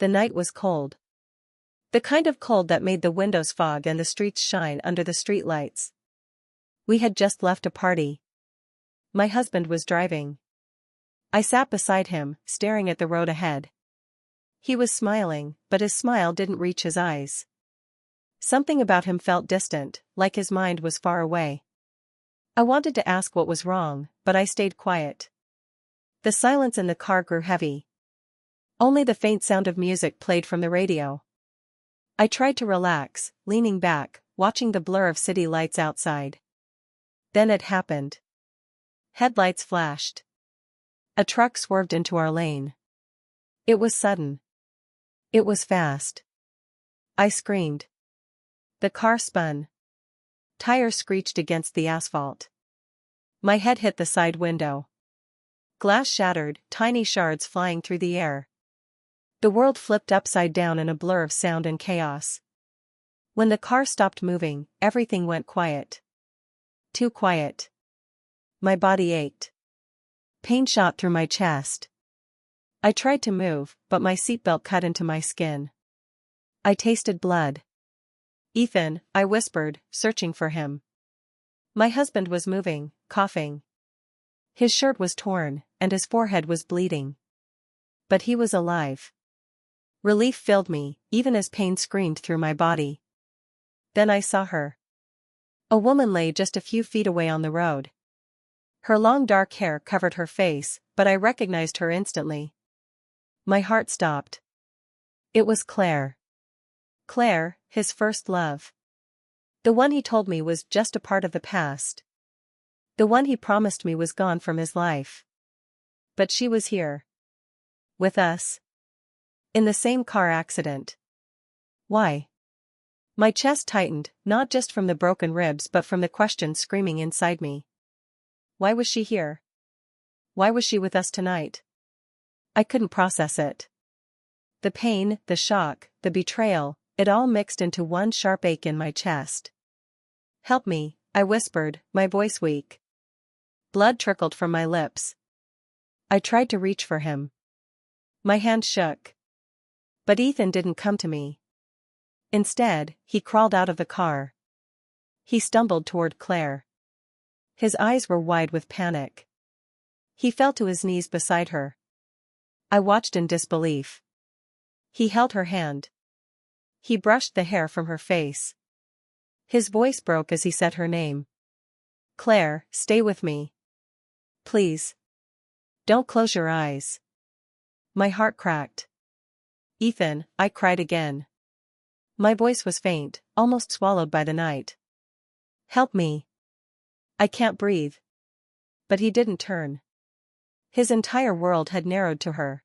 The night was cold. The kind of cold that made the windows fog and the streets shine under the streetlights. We had just left a party. My husband was driving. I sat beside him, staring at the road ahead. He was smiling, but his smile didn't reach his eyes. Something about him felt distant, like his mind was far away. I wanted to ask what was wrong, but I stayed quiet. The silence in the car grew heavy. Only the faint sound of music played from the radio. I tried to relax, leaning back, watching the blur of city lights outside. Then it happened. Headlights flashed. A truck swerved into our lane. It was sudden. It was fast. I screamed. The car spun. Tires screeched against the asphalt. My head hit the side window. Glass shattered, tiny shards flying through the air. The world flipped upside down in a blur of sound and chaos. When the car stopped moving, everything went quiet. Too quiet. My body ached. Pain shot through my chest. I tried to move, but my seatbelt cut into my skin. I tasted blood. "Ethan," I whispered, searching for him. My husband was moving, coughing. His shirt was torn, and his forehead was bleeding. But he was alive. Relief filled me, even as pain screamed through my body. Then I saw her. A woman lay just a few feet away on the road. Her long dark hair covered her face, but I recognized her instantly. My heart stopped. It was Claire. Claire, his first love. The one he told me was just a part of the past. The one he promised me was gone from his life. But she was here. With us. In the same car accident. Why? My chest tightened, not just from the broken ribs but from the question screaming inside me. Why was she here? Why was she with us tonight? I couldn't process it. The pain, the shock, the betrayal, it all mixed into one sharp ache in my chest. "Help me," I whispered, my voice weak. Blood trickled from my lips. I tried to reach for him. My hand shook. But Ethan didn't come to me. Instead, he crawled out of the car. He stumbled toward Claire. His eyes were wide with panic. He fell to his knees beside her. I watched in disbelief. He held her hand. He brushed the hair from her face. His voice broke as he said her name. "Claire, stay with me. Please. Don't close your eyes." My heart cracked. "Ethan," I cried again. My voice was faint, almost swallowed by the night. "Help me. I can't breathe." But he didn't turn. His entire world had narrowed to her.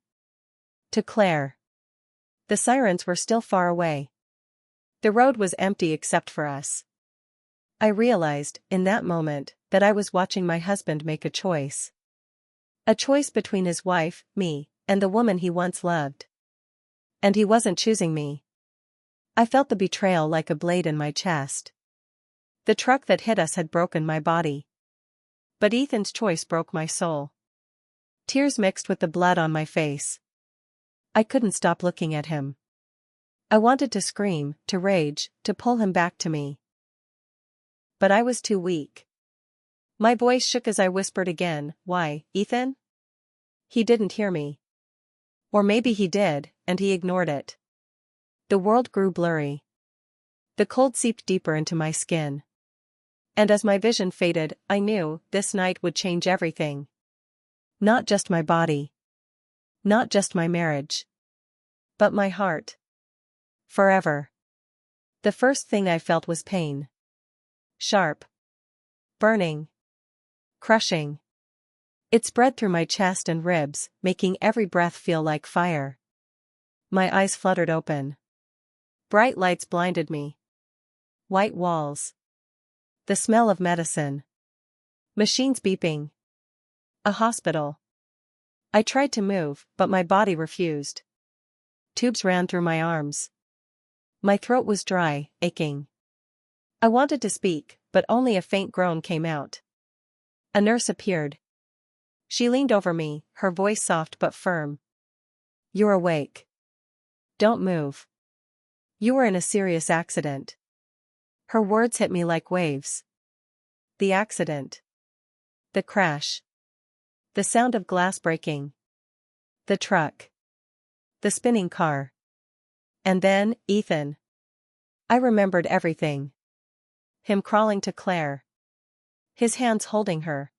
To Claire. The sirens were still far away. The road was empty except for us. I realized, in that moment, that I was watching my husband make a choice. A choice between his wife, me, and the woman he once loved. And he wasn't choosing me. I felt the betrayal like a blade in my chest. The truck that hit us had broken my body. But Ethan's choice broke my soul. Tears mixed with the blood on my face. I couldn't stop looking at him. I wanted to scream, to rage, to pull him back to me. But I was too weak. My voice shook as I whispered again, "Why, Ethan?" He didn't hear me. Or maybe he did, and he ignored it. The world grew blurry. The cold seeped deeper into my skin. And as my vision faded, I knew this night would change everything. Not just my body. Not just my marriage. But my heart. Forever. The first thing I felt was pain. Sharp. Burning. Crushing. It spread through my chest and ribs, making every breath feel like fire. My eyes fluttered open. Bright lights blinded me. White walls. The smell of medicine. Machines beeping. A hospital. I tried to move, but my body refused. Tubes ran through my arms. My throat was dry, aching. I wanted to speak, but only a faint groan came out. A nurse appeared. She leaned over me, her voice soft but firm. "You're awake." Don't move. You were in a serious accident. Her words hit me like waves. The accident. The crash. The sound of glass breaking. The truck. The spinning car. And then, Ethan. I remembered everything. Him crawling to Claire. His hands holding her.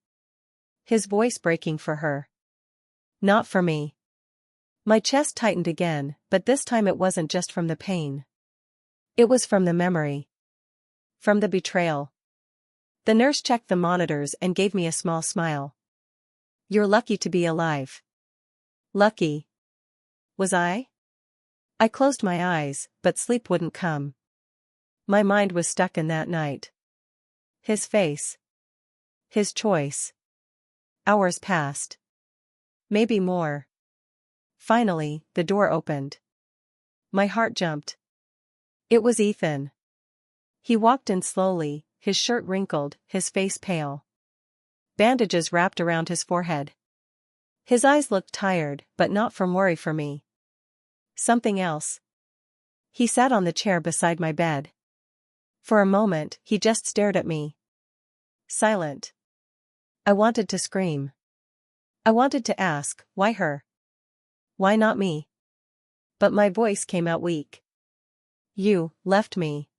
His voice breaking for her. Not for me. My chest tightened again, but this time it wasn't just from the pain. It was from the memory. From the betrayal. The nurse checked the monitors and gave me a small smile. You're lucky to be alive. Lucky. Was I? I closed my eyes, but sleep wouldn't come. My mind was stuck in that night. His face. His choice. Hours passed. Maybe more. Finally, the door opened. My heart jumped. It was Ethan. He walked in slowly, his shirt wrinkled, his face pale. Bandages wrapped around his forehead. His eyes looked tired, but not from worry for me. Something else. He sat on the chair beside my bed. For a moment, he just stared at me. Silent. I wanted to scream. I wanted to ask, why her? Why not me? But my voice came out weak. You left me.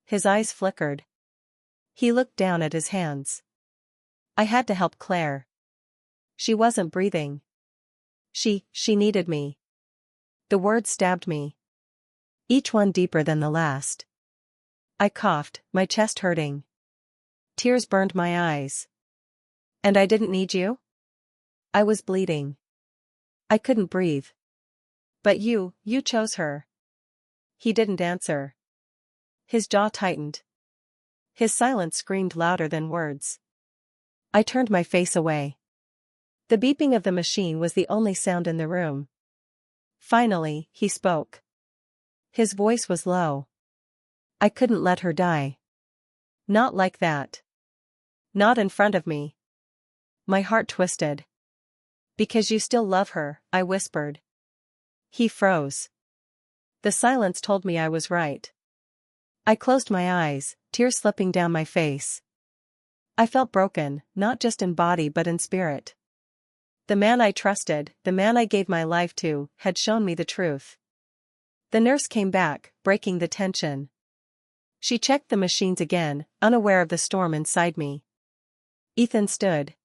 His eyes flickered. He looked down at his hands. I had to help Claire. She wasn't breathing. She needed me. The words stabbed me. Each one deeper than the last. I coughed, my chest hurting. Tears burned my eyes. And I didn't need you? I was bleeding. I couldn't breathe. But you chose her. He didn't answer. His jaw tightened. His silence screamed louder than words. I turned my face away. The beeping of the machine was the only sound in the room. Finally, he spoke. His voice was low. I couldn't let her die. Not like that. Not in front of me. My heart twisted. Because you still love her, I whispered. He froze. The silence told me I was right. I closed my eyes, tears slipping down my face. I felt broken, not just in body but in spirit. The man I trusted, the man I gave my life to, had shown me the truth. The nurse came back, breaking the tension. She checked the machines again, unaware of the storm inside me. Ethan stood.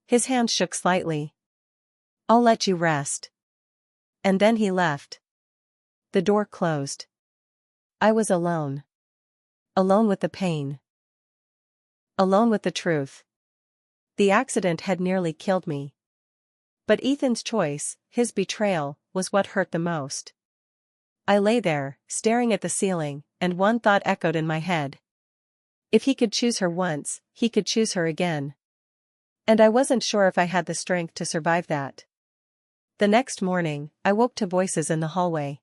His hand shook slightly. I'll let you rest. And then he left. The door closed. I was alone. Alone with the pain. Alone with the truth. The accident had nearly killed me. But Ethan's choice, his betrayal, was what hurt the most. I lay there, staring at the ceiling, and one thought echoed in my head. If he could choose her once, he could choose her again. And I wasn't sure if I had the strength to survive that. The next morning, I woke to voices in the hallway.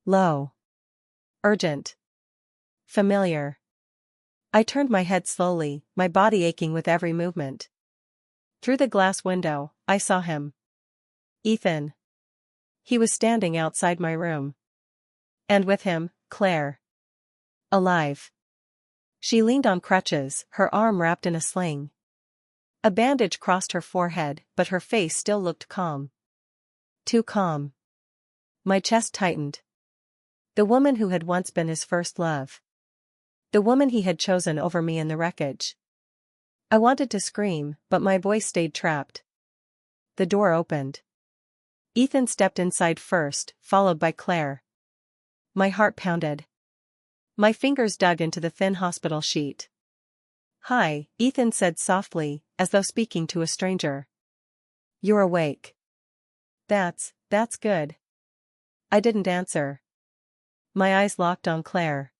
Low. Urgent. Familiar. I turned my head slowly, my body aching with every movement. Through the glass window, I saw him. Ethan. He was standing outside my room. And with him, Claire. Alive. She leaned on crutches, her arm wrapped in a sling. A bandage crossed her forehead, but her face still looked calm. Too calm. My chest tightened. The woman who had once been his first love. The woman he had chosen over me in the wreckage. I wanted to scream, but my voice stayed trapped. The door opened. Ethan stepped inside first, followed by Claire. My heart pounded. My fingers dug into the thin hospital sheet. Hi, Ethan said softly, as though speaking to a stranger. You're awake. That's good. I didn't answer. My eyes locked on Claire.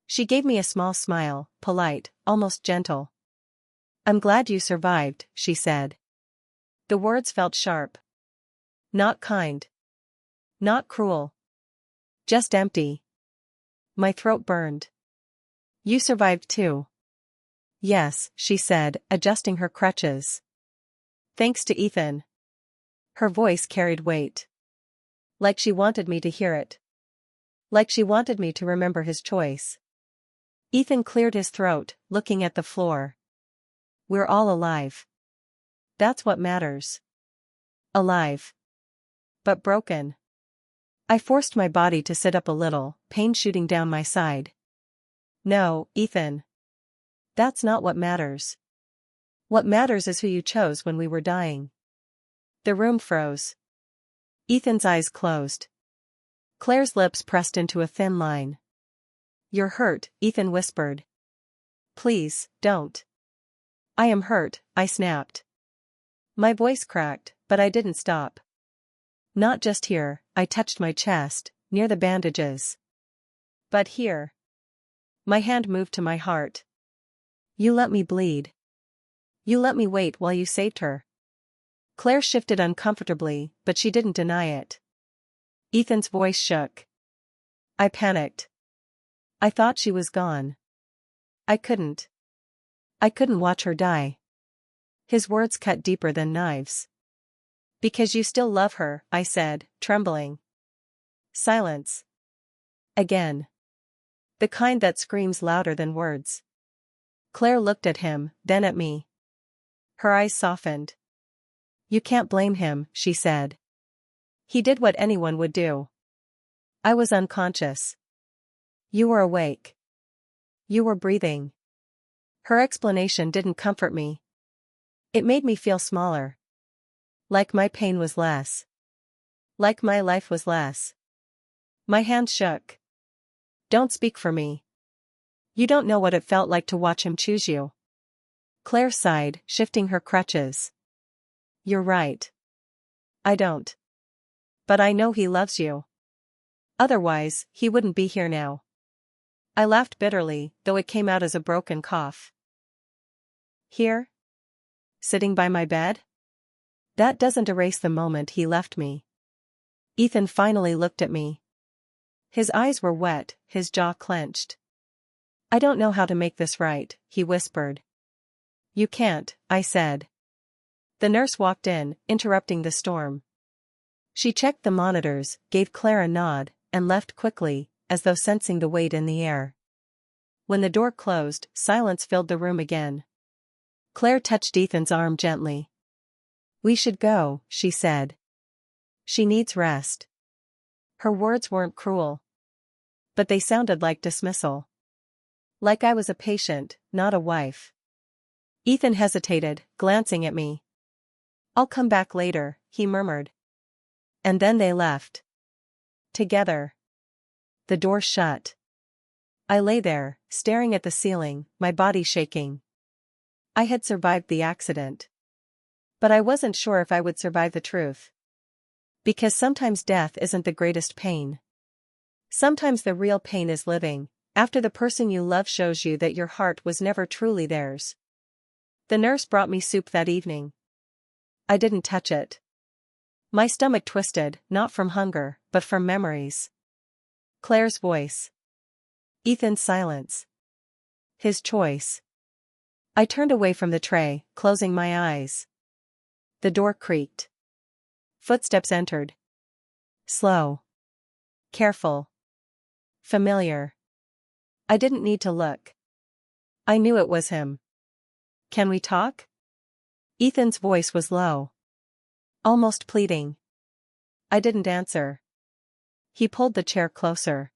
She gave me a small smile, polite, almost gentle. I'm glad you survived, she said. The words felt sharp. Not kind. Not cruel. Just empty. My throat burned. You survived too. Yes, she said, adjusting her crutches. Thanks to Ethan. Her voice carried weight. Like she wanted me to hear it. Like she wanted me to remember his choice. Ethan cleared his throat, looking at the floor. We're all alive. That's what matters. Alive. But broken. I forced my body to sit up a little, pain shooting down my side. No, Ethan. That's not what matters. What matters is who you chose when we were dying. The room froze. Ethan's eyes closed. Claire's lips pressed into a thin line. You're hurt, Ethan whispered. Please, don't. I am hurt, I snapped. My voice cracked, but I didn't stop. Not just here, I touched my chest, near the bandages. But here. My hand moved to my heart. You let me bleed. You let me wait while you saved her. Claire shifted uncomfortably, but she didn't deny it. Ethan's voice shook. I panicked. I thought she was gone. I couldn't watch her die. His words cut deeper than knives. Because you still love her, I said, trembling. Silence. Again. The kind that screams louder than words. Claire looked at him, then at me. Her eyes softened. You can't blame him, she said. He did what anyone would do. I was unconscious. You were awake. You were breathing. Her explanation didn't comfort me. It made me feel smaller. Like my pain was less. Like my life was less. My hand shook. Don't speak for me. You don't know what it felt like to watch him choose you. Claire sighed, shifting her crutches. You're right. I don't. But I know he loves you. Otherwise, he wouldn't be here now. I laughed bitterly, though it came out as a broken cough. Here? Sitting by my bed? That doesn't erase the moment he left me. Ethan finally looked at me. His eyes were wet, his jaw clenched. I don't know how to make this right, he whispered. You can't, I said. The nurse walked in, interrupting the storm. She checked the monitors, gave Claire a nod, and left quickly, as though sensing the weight in the air. When the door closed, silence filled the room again. Claire touched Ethan's arm gently. We should go, she said. She needs rest. Her words weren't cruel. But they sounded like dismissal. Like I was a patient, not a wife. Ethan hesitated, glancing at me. I'll come back later, he murmured. And then they left. Together. The door shut. I lay there, staring at the ceiling, my body shaking. I had survived the accident. But I wasn't sure if I would survive the truth. Because sometimes death isn't the greatest pain. Sometimes the real pain is living, after the person you love shows you that your heart was never truly theirs. The nurse brought me soup that evening. I didn't touch it. My stomach twisted, not from hunger, but from memories. Claire's voice. Ethan's silence. His choice. I turned away from the tray, closing my eyes. The door creaked. Footsteps entered. Slow. Careful. Familiar. I didn't need to look. I knew it was him. Can we talk? Ethan's voice was low. Almost pleading. I didn't answer. He pulled the chair closer.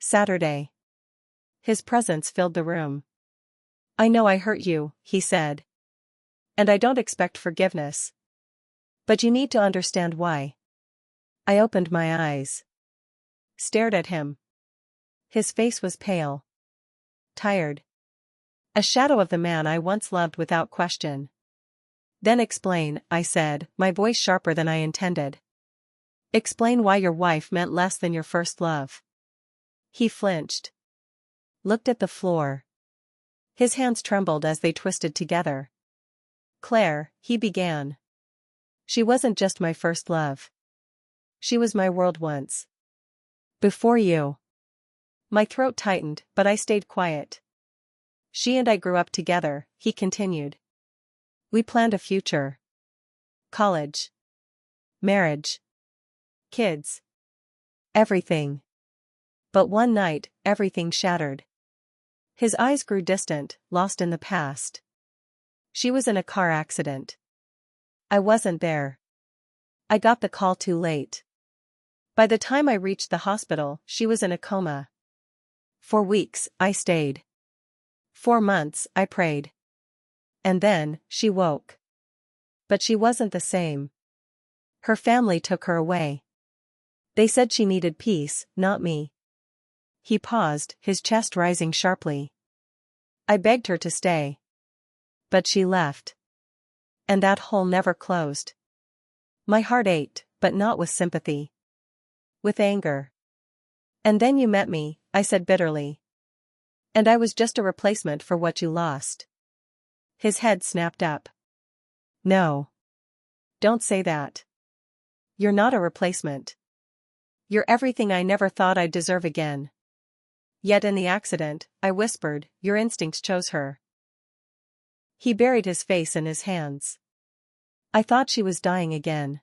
Saturday. His presence filled the room. I know I hurt you, he said. And I don't expect forgiveness. But you need to understand why. I opened my eyes. Stared at him. His face was pale. Tired. A shadow of the man I once loved without question. Then explain, I said, my voice sharper than I intended. Explain why your wife meant less than your first love. He flinched. Looked at the floor. His hands trembled as they twisted together. Claire, he began. She wasn't just my first love. She was my world once. Before you. My throat tightened, but I stayed quiet. She and I grew up together, he continued. We planned a future. College. Marriage. kids. Everything. But one night, everything shattered. His eyes grew distant, lost in the past. She was in a car accident. I wasn't there. I got the call too late. By the time I reached the hospital, she was in a coma. For weeks, I stayed. 4 months, I prayed. And then, she woke. But she wasn't the same. Her family took her away. They said she needed peace, not me. He paused, his chest rising sharply. I begged her to stay. But she left. And that hole never closed. My heart ached, but not with sympathy. With anger. And then you met me, I said bitterly. And I was just a replacement for what you lost. His head snapped up. No. Don't say that. You're not a replacement. You're everything I never thought I'd deserve again. Yet in the accident, I whispered, your instincts chose her. He buried his face in his hands. I thought she was dying again.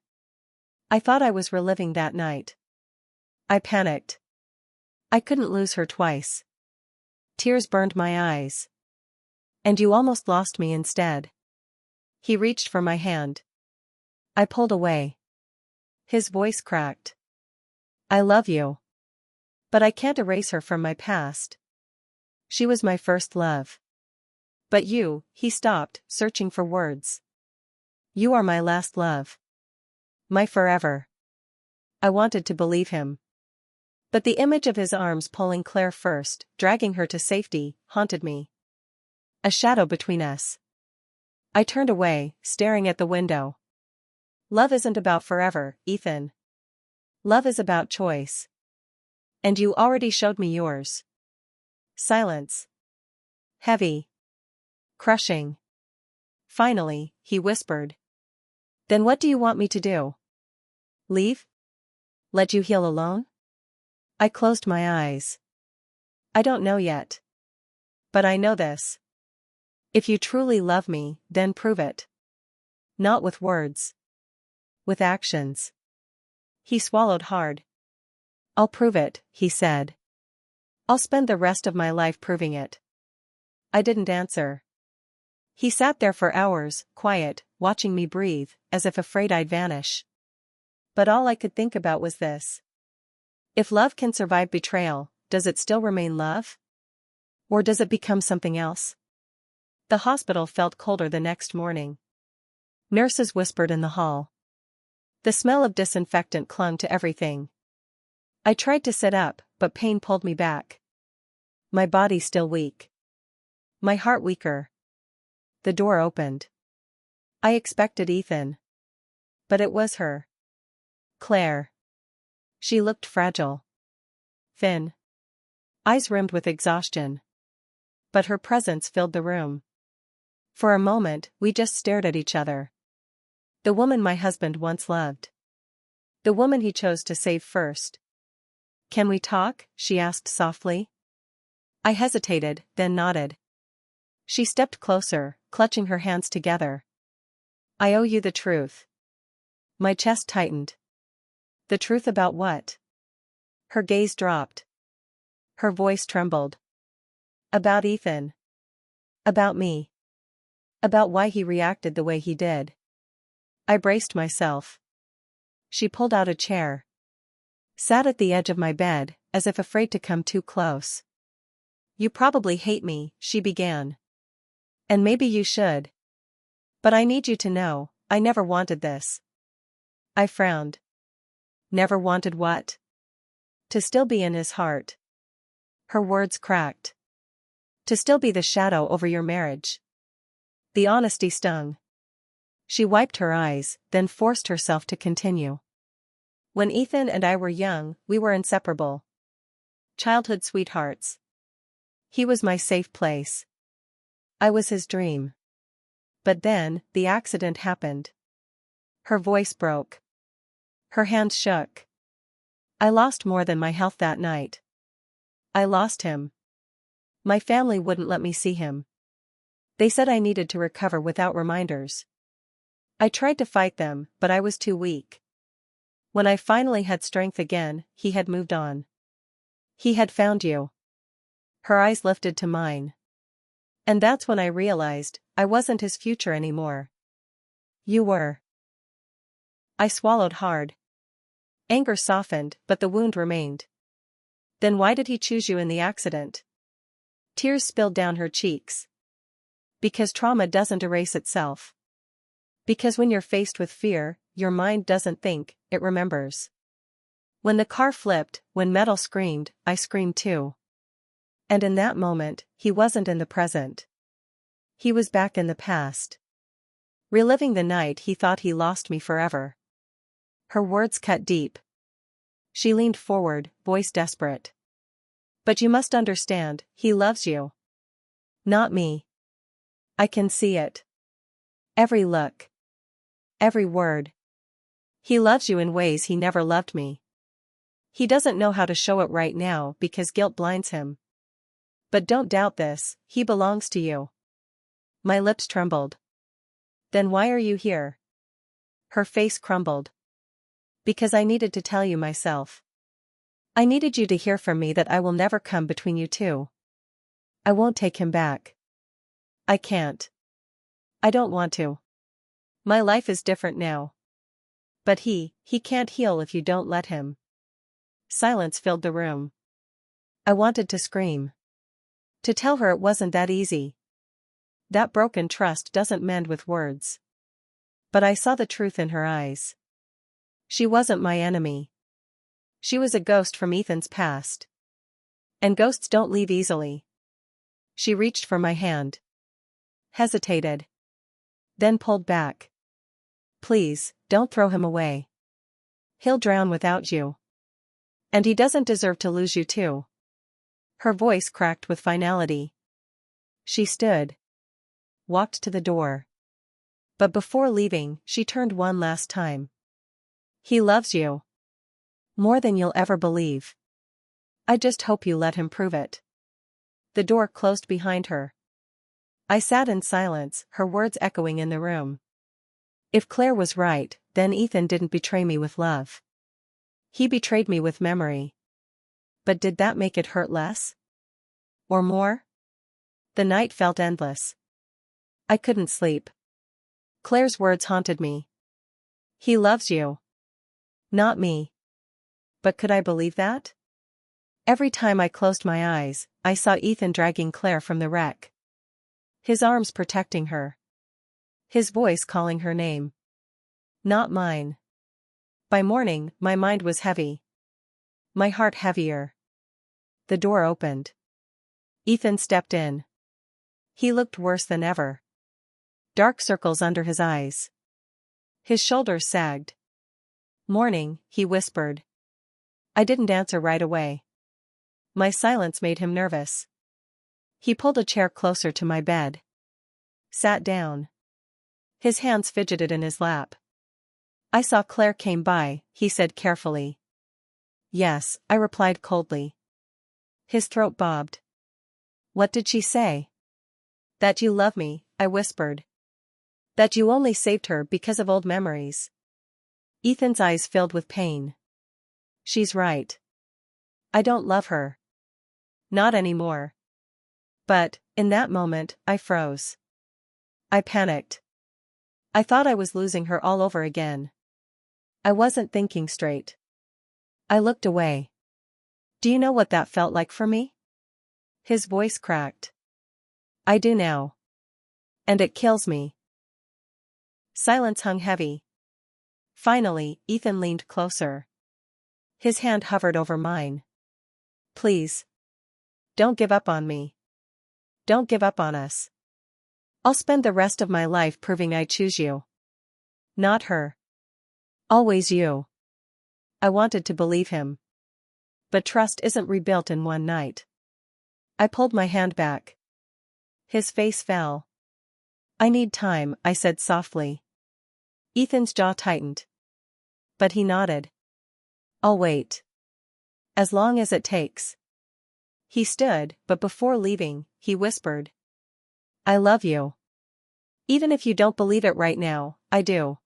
I thought I was reliving that night. I panicked. I couldn't lose her twice. Tears burned my eyes. And you almost lost me instead. He reached for my hand. I pulled away. His voice cracked. I love you. But I can't erase her from my past. She was my first love. But you, he stopped, searching for words. You are my last love. My forever. I wanted to believe him. But the image of his arms pulling Claire first, dragging her to safety, haunted me. A shadow between us. I turned away, staring at the window. Love isn't about forever, Ethan. Love is about choice. And you already showed me yours. Silence. Heavy. Crushing. Finally, he whispered. Then what do you want me to do? Leave? Let you heal alone? I closed my eyes. I don't know yet. But I know this. If you truly love me, then prove it. Not with words. With actions. He swallowed hard. I'll prove it, he said. I'll spend the rest of my life proving it. I didn't answer. He sat there for hours, quiet, watching me breathe, as if afraid I'd vanish. But all I could think about was this. If love can survive betrayal, does it still remain love? Or does it become something else? The hospital felt colder the next morning. Nurses whispered in the hall. The smell of disinfectant clung to everything. I tried to sit up, but pain pulled me back. My body still weak. My heart weaker. The door opened. I expected Ethan. But it was her. Claire. She looked fragile. Thin. Eyes rimmed with exhaustion. But her presence filled the room. For a moment, we just stared at each other. The woman my husband once loved. The woman he chose to save first. Can we talk? She asked softly. I hesitated, then nodded. She stepped closer, clutching her hands together. I owe you the truth. My chest tightened. The truth about what? Her gaze dropped. Her voice trembled. About Ethan. About me. About why he reacted the way he did. I braced myself. She pulled out a chair. Sat at the edge of my bed, as if afraid to come too close. You probably hate me, she began. And maybe you should. But I need you to know, I never wanted this. I frowned. Never wanted what? To still be in his heart. Her words cracked. To still be the shadow over your marriage. The honesty stung. She wiped her eyes, then forced herself to continue. When Ethan and I were young, we were inseparable. Childhood sweethearts. He was my safe place. I was his dream. But then, the accident happened. Her voice broke. Her hands shook. I lost more than my health that night. I lost him. My family wouldn't let me see him. They said I needed to recover without reminders. I tried to fight them, but I was too weak. When I finally had strength again, he had moved on. He had found you. Her eyes lifted to mine. And that's when I realized, I wasn't his future anymore. You were. I swallowed hard. Anger softened, but the wound remained. Then why did he choose you in the accident? Tears spilled down her cheeks. Because trauma doesn't erase itself. Because when you're faced with fear, your mind doesn't think, it remembers. When the car flipped, when metal screamed, I screamed too. And in that moment, he wasn't in the present. He was back in the past. Reliving the night he thought he lost me forever. Her words cut deep. She leaned forward, voice desperate. But you must understand, he loves you. Not me. I can see it. Every look. Every word. He loves you in ways he never loved me. He doesn't know how to show it right now because guilt blinds him. But don't doubt this, he belongs to you. My lips trembled. Then why are you here? Her face crumbled. Because I needed to tell you myself. I needed you to hear from me that I will never come between you two. I won't take him back. I can't. I don't want to. My life is different now. But he can't heal if you don't let him. Silence filled the room. I wanted to scream. To tell her it wasn't that easy. That broken trust doesn't mend with words. But I saw the truth in her eyes. She wasn't my enemy. She was a ghost from Ethan's past. And ghosts don't leave easily. She reached for my hand. Hesitated. Then pulled back. Please, don't throw him away. He'll drown without you. And he doesn't deserve to lose you too. Her voice cracked with finality. She stood. Walked to the door. But before leaving, she turned one last time. He loves you. More than you'll ever believe. I just hope you let him prove it. The door closed behind her. I sat in silence, her words echoing in the room. If Claire was right, then Ethan didn't betray me with love. He betrayed me with memory. But did that make it hurt less? Or more? The night felt endless. I couldn't sleep. Claire's words haunted me. He loves you. Not me. But could I believe that? Every time I closed my eyes, I saw Ethan dragging Claire from the wreck. His arms protecting her. His voice calling her name. Not mine. By morning, my mind was heavy. My heart heavier. The door opened. Ethan stepped in. He looked worse than ever. Dark circles under his eyes. His shoulders sagged. Morning, he whispered. I didn't answer right away. My silence made him nervous. He pulled a chair closer to my bed. Sat down. His hands fidgeted in his lap. I saw Claire came by, he said carefully. Yes, I replied coldly. His throat bobbed. What did she say? That you love me, I whispered. That you only saved her because of old memories. Ethan's eyes filled with pain. She's right. I don't love her. Not anymore. But, in that moment, I froze. I panicked. I thought I was losing her all over again. I wasn't thinking straight. I looked away. Do you know what that felt like for me? His voice cracked. I do now. And it kills me. Silence hung heavy. Finally, Ethan leaned closer. His hand hovered over mine. Please. Don't give up on me. Don't give up on us. I'll spend the rest of my life proving I choose you. Not her. Always you. I wanted to believe him. But trust isn't rebuilt in one night. I pulled my hand back. His face fell. I need time, I said softly. Ethan's jaw tightened. But he nodded. I'll wait. As long as it takes. He stood, but before leaving, he whispered. I love you. Even if you don't believe it right now, I do.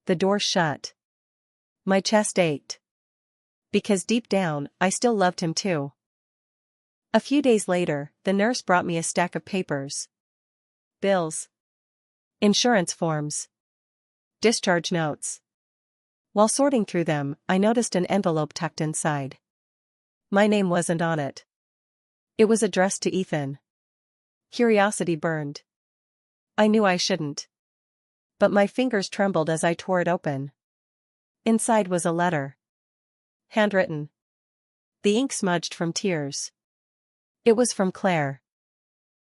The door shut. My chest ached. Because deep down, I still loved him too. A few days later, the nurse brought me a stack of papers. Bills. Insurance forms. Discharge notes. While sorting through them, I noticed an envelope tucked inside. My name wasn't on it. It was addressed to Ethan. Curiosity burned. I knew I shouldn't. But my fingers trembled as I tore it open. Inside was a letter. Handwritten. The ink smudged from tears. It was from Claire.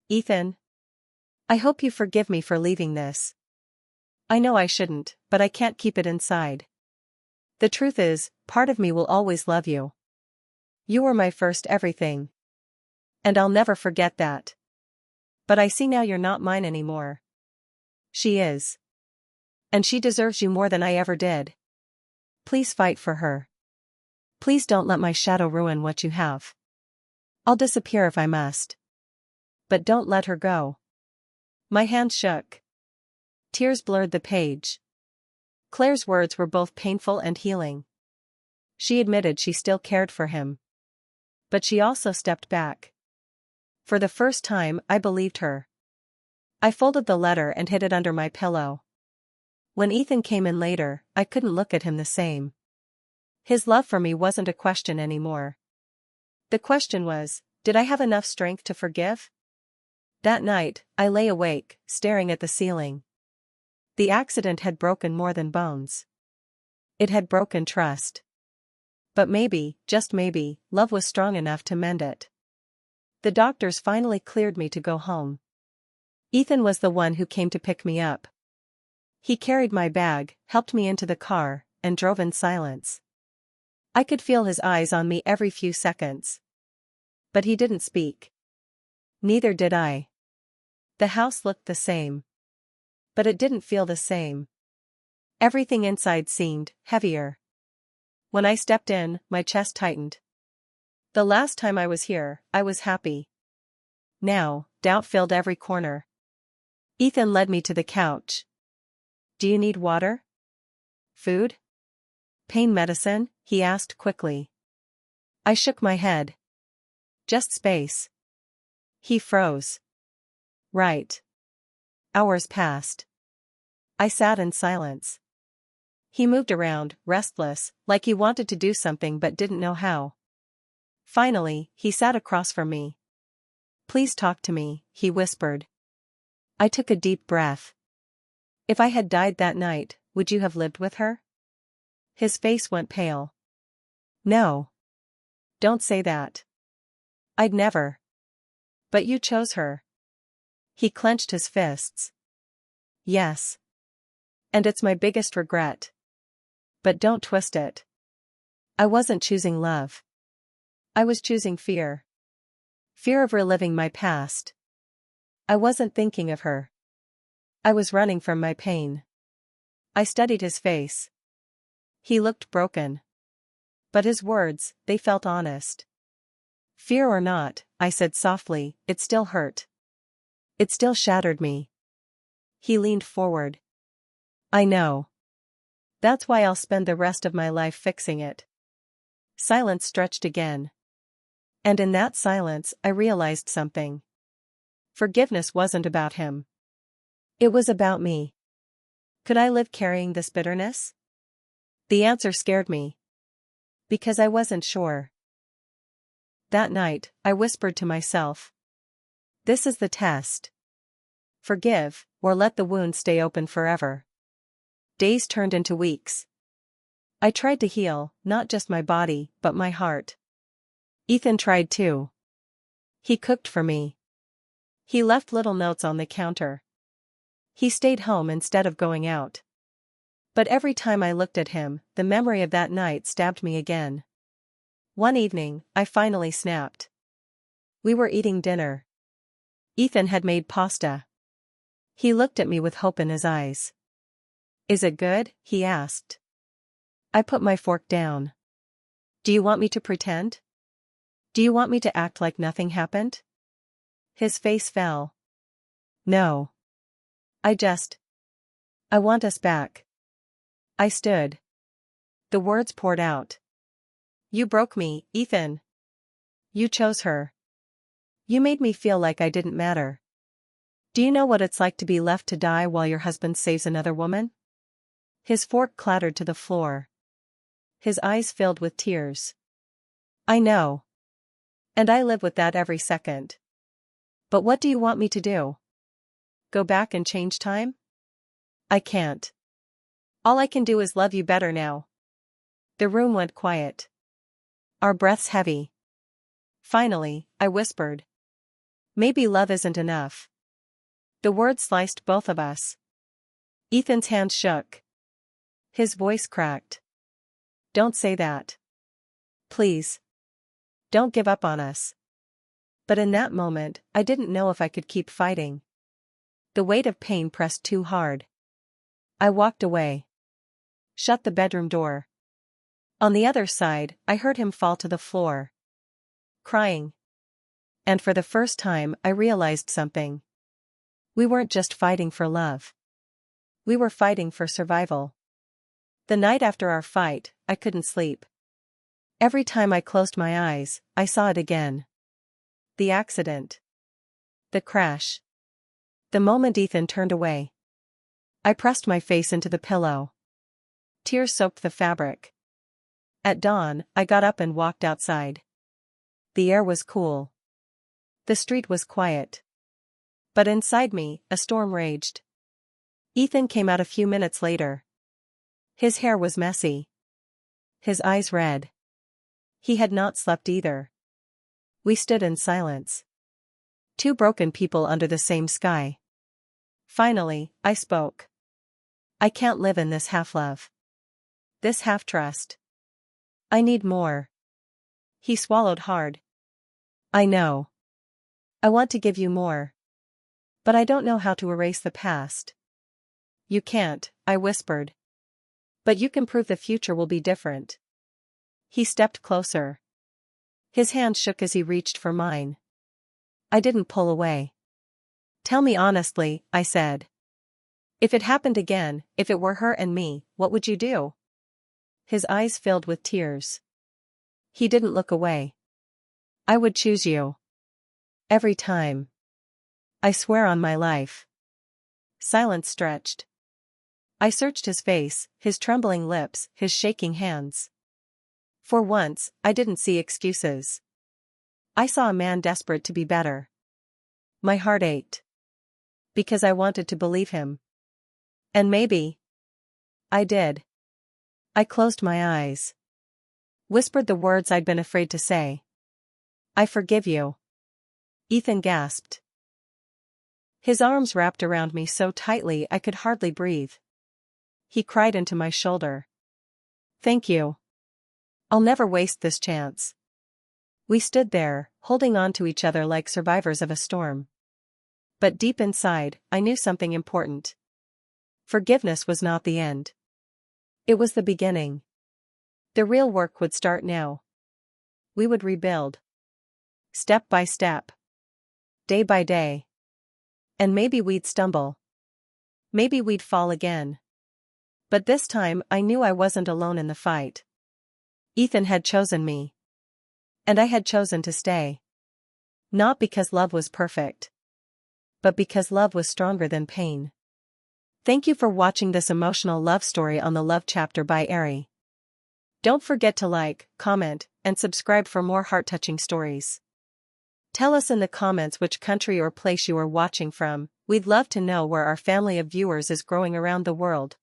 Ethan. I hope you forgive me for leaving this. I know I shouldn't, but I can't keep it inside. The truth is, part of me will always love you. You were my first everything. And I'll never forget that. But I see now you're not mine anymore. She is. And she deserves you more than I ever did. Please fight for her. Please don't let my shadow ruin what you have. I'll disappear if I must. But don't let her go. My hand shook. Tears blurred the page. Claire's words were both painful and healing. She admitted she still cared for him. But she also stepped back. For the first time, I believed her. I folded the letter and hid it under my pillow. When Ethan came in later, I couldn't look at him the same. His love for me wasn't a question anymore. The question was, did I have enough strength to forgive? That night, I lay awake, staring at the ceiling. The accident had broken more than bones. It had broken trust. But maybe, just maybe, love was strong enough to mend it. The doctors finally cleared me to go home. Ethan was the one who came to pick me up. He carried my bag, helped me into the car, and drove in silence. I could feel his eyes on me every few seconds. But he didn't speak. Neither did I. The house looked the same. But it didn't feel the same. Everything inside seemed heavier. When I stepped in, my chest tightened. The last time I was here, I was happy. Now, doubt filled every corner. Ethan led me to the couch. Do you need water? Food? Pain medicine? He asked quickly. I shook my head. Just space. He froze. Right. Hours passed. I sat in silence. He moved around, restless, like he wanted to do something but didn't know how. Finally, he sat across from me. Please talk to me, he whispered. I took a deep breath. If I had died that night, would you have lived with her? His face went pale. No. Don't say that. I'd never. But you chose her. He clenched his fists. Yes. And it's my biggest regret. But don't twist it. I wasn't choosing love. I was choosing fear. Fear of reliving my past. I wasn't thinking of her. I was running from my pain. I studied his face. He looked broken. But his words, they felt honest. Fear or not, I said softly, it still hurt. It still shattered me. He leaned forward. I know. That's why I'll spend the rest of my life fixing it. Silence stretched again. And in that silence, I realized something. Forgiveness wasn't about him. It was about me. Could I live carrying this bitterness? The answer scared me. Because I wasn't sure. That night, I whispered to myself. This is the test. Forgive, or let the wound stay open forever. Days turned into weeks. I tried to heal, not just my body, but my heart. Ethan tried too. He cooked for me. He left little notes on the counter. He stayed home instead of going out. But every time I looked at him, the memory of that night stabbed me again. One evening, I finally snapped. We were eating dinner. Ethan had made pasta. He looked at me with hope in his eyes. Is it good? He asked. I put my fork down. Do you want me to pretend? Do you want me to act like nothing happened? His face fell. No. I want us back. I stood. The words poured out. You broke me, Ethan. You chose her. You made me feel like I didn't matter. Do you know what it's like to be left to die while your husband saves another woman? His fork clattered to the floor. His eyes filled with tears. I know. And I live with that every second. But what do you want me to do? Go back and change time? I can't. All I can do is love you better now. The room went quiet. Our breaths heavy. Finally, I whispered. Maybe love isn't enough. The words sliced both of us. Ethan's hand shook. His voice cracked. Don't say that. Please. Don't give up on us. But in that moment, I didn't know if I could keep fighting. The weight of pain pressed too hard. I walked away. Shut the bedroom door. On the other side, I heard him fall to the floor. Crying. And for the first time, I realized something. We weren't just fighting for love. We were fighting for survival. The night after our fight, I couldn't sleep. Every time I closed my eyes, I saw it again. The accident. The crash. The moment Ethan turned away. I pressed my face into the pillow. Tears soaked the fabric. At dawn, I got up and walked outside. The air was cool. The street was quiet. But inside me, a storm raged. Ethan came out a few minutes later. His hair was messy. His eyes red. He had not slept either. We stood in silence. Two broken people under the same sky. Finally, I spoke. I can't live in this half-love. This half-trust. I need more. He swallowed hard. I know. I want to give you more. But I don't know how to erase the past. You can't, I whispered. But you can prove the future will be different. He stepped closer. His hand shook as he reached for mine. I didn't pull away. Tell me honestly, I said. If it happened again, if it were her and me, what would you do? His eyes filled with tears. He didn't look away. I would choose you. Every time. I swear on my life. Silence stretched. I searched his face, his trembling lips, his shaking hands. For once, I didn't see excuses. I saw a man desperate to be better. My heart ached. Because I wanted to believe him. And maybe. I did. I closed my eyes. Whispered the words I'd been afraid to say. I forgive you. Ethan gasped. His arms wrapped around me so tightly I could hardly breathe. He cried into my shoulder. Thank you. I'll never waste this chance. We stood there, holding on to each other like survivors of a storm. But deep inside, I knew something important. Forgiveness was not the end. It was the beginning. The real work would start now. We would rebuild. Step by step. Day by day. And maybe we'd stumble. Maybe we'd fall again. But this time I knew I wasn't alone in the fight. Ethan had chosen me. And I had chosen to stay. Not because love was perfect. But because love was stronger than pain. Thank you for watching this emotional love story on the Love Chapter by Aree. Don't forget to like, comment, and subscribe for more heart-touching stories. Tell us in the comments which country or place you are watching from. We'd love to know where our family of viewers is growing around the world.